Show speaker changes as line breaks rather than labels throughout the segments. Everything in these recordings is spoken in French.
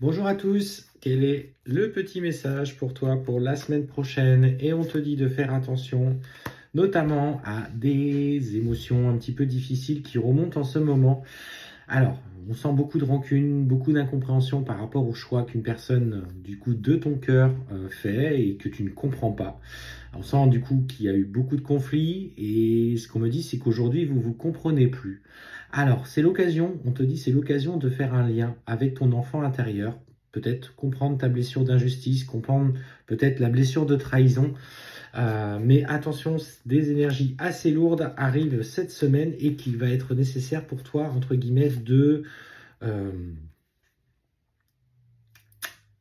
Bonjour à tous, quel est le petit message pour toi pour la semaine prochaine? Et on te dit de faire attention, notamment à des émotions un petit peu difficiles qui remontent en ce moment. Alors, on sent beaucoup de rancune, beaucoup d'incompréhension par rapport au choix qu'une personne, du coup, de ton cœur fait et que tu ne comprends pas. On sent du coup qu'il y a eu beaucoup de conflits et ce qu'on me dit, c'est qu'aujourd'hui, vous vous comprenez plus. Alors, c'est l'occasion, on te dit, c'est l'occasion de faire un lien avec ton enfant intérieur, peut-être comprendre ta blessure d'injustice, comprendre peut-être la blessure de trahison. Mais attention, des énergies assez lourdes arrivent cette semaine et qu'il va être nécessaire pour toi, entre guillemets, euh,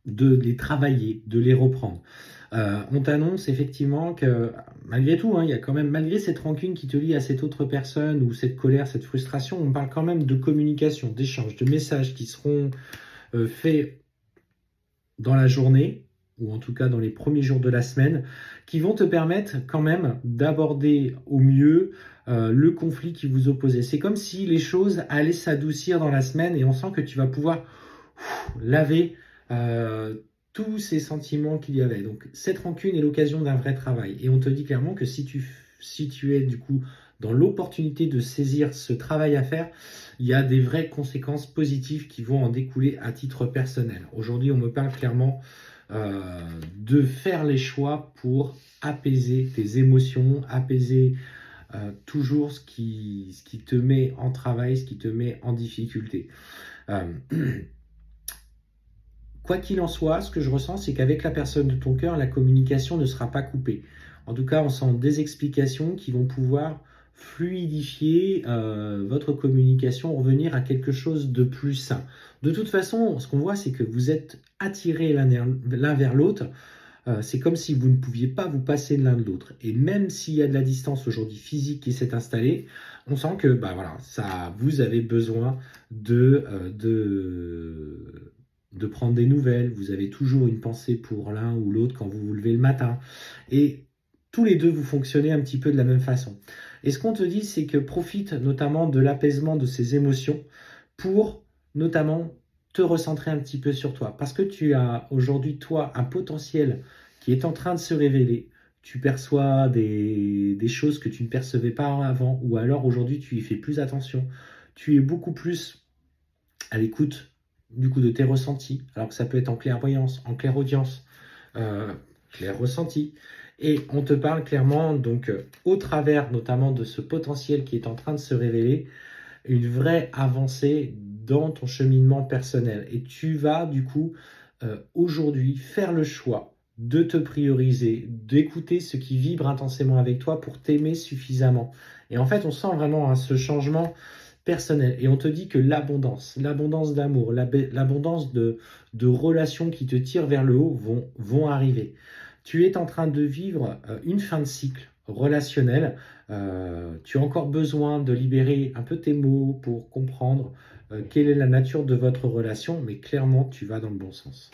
de les travailler, de les reprendre. On t'annonce effectivement que malgré tout, hein, il y a quand même, malgré cette rancune qui te lie à cette autre personne ou cette colère, cette frustration, on parle quand même de communication, d'échange, de messages qui seront faits dans la journée, ou en tout cas dans les premiers jours de la semaine, qui vont te permettre quand même d'aborder au mieux le conflit qui vous opposait. C'est comme si les choses allaient s'adoucir dans la semaine et on sent que tu vas pouvoir laver euh, tous ces sentiments qu'il y avait. Donc cette rancune est l'occasion d'un vrai travail. Et on te dit clairement que si tu es du coup dans l'opportunité de saisir ce travail à faire, il y a des vraies conséquences positives qui vont en découler à titre personnel. Aujourd'hui, on me parle clairement de faire les choix pour apaiser tes émotions, apaiser toujours ce qui te met en travail, ce qui te met en difficulté. Euh, Quoi qu'il en soit, ce que je ressens, c'est qu'avec la personne de ton cœur, la communication ne sera pas coupée. En tout cas, on sent des explications qui vont pouvoir fluidifier votre communication, revenir à quelque chose de plus sain. De toute façon, ce qu'on voit, c'est que vous êtes attirés l'un vers l'autre. C'est comme si vous ne pouviez pas vous passer de l'un de l'autre. Et même s'il y a de la distance aujourd'hui physique qui s'est installée, on sent que bah voilà, ça, vous avez besoin de prendre des nouvelles. Vous avez toujours une pensée pour l'un ou l'autre quand vous vous levez le matin. Et tous les deux, vous fonctionnez un petit peu de la même façon. Et ce qu'on te dit, c'est que profite notamment de l'apaisement de ces émotions pour notamment te recentrer un petit peu sur toi. Parce que tu as aujourd'hui, toi, un potentiel qui est en train de se révéler. Tu perçois des choses que tu ne percevais pas avant, ou alors aujourd'hui, tu y fais plus attention. Tu es beaucoup plus à l'écoute du coup de tes ressentis, alors que ça peut être en clairvoyance, en clairaudience, euh, clair ressenti. Et on te parle clairement, donc, au travers notamment de ce potentiel qui est en train de se révéler, une vraie avancée dans ton cheminement personnel. Et tu vas du coup aujourd'hui faire le choix de te prioriser, d'écouter ce qui vibre intensément avec toi pour t'aimer suffisamment. Et en fait, on sent vraiment hein, ce changement personnel. Et on te dit que l'abondance d'amour, l'abondance de relations qui te tirent vers le haut vont arriver. Tu es en train de vivre une fin de cycle relationnel. Tu as encore besoin de libérer un peu tes mots pour comprendre quelle est la nature de votre relation, mais clairement, tu vas dans le bon sens.